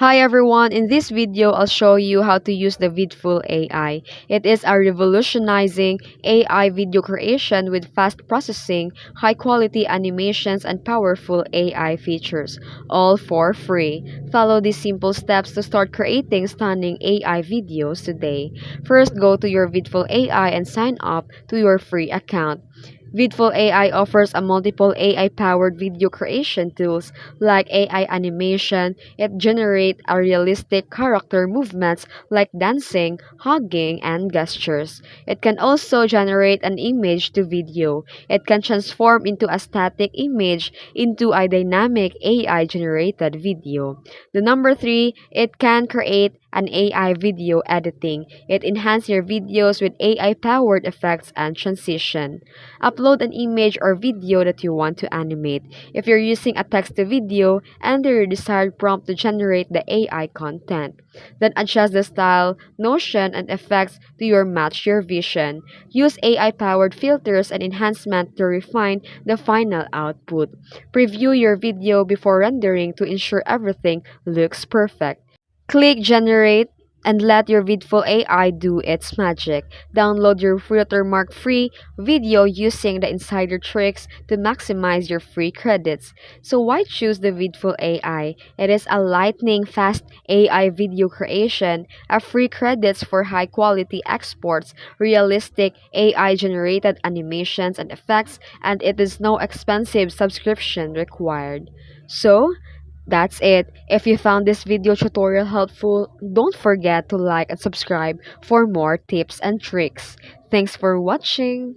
Hi everyone, in this video I'll show you how to use the Vidful AI. It is a revolutionizing AI video creation with fast processing, high quality animations and powerful AI features, all for free. Follow these simple steps to start creating stunning AI videos today. First, go to your Vidful AI and sign up to your free account. Vidful AI offers a multiple AI-powered video creation tools like AI animation. It generates a realistic character movements like dancing, hugging, and gestures. It can also generate an image to video. It can transform into a static image into a dynamic AI-generated video. The number three, it can create an AI video editing. It enhances your videos with AI-powered effects and transition. Upload an image or video that you want to animate. If you're using a text to video, enter your desired prompt to generate the AI content. Then adjust the style, notion, and effects to match your vision. Use AI-powered filters and enhancement to refine the final output. Preview your video before rendering to ensure everything looks perfect. Click Generate and let your Vidful AI do its magic. Download your watermark-free video using the insider tricks to maximize your free credits. So why choose the Vidful AI? It is a lightning-fast AI video creation, a free credits for high-quality exports, realistic AI-generated animations and effects, and it is no expensive subscription required. So, that's it. If you found this video tutorial helpful, don't forget to like and subscribe for more tips and tricks. Thanks for watching.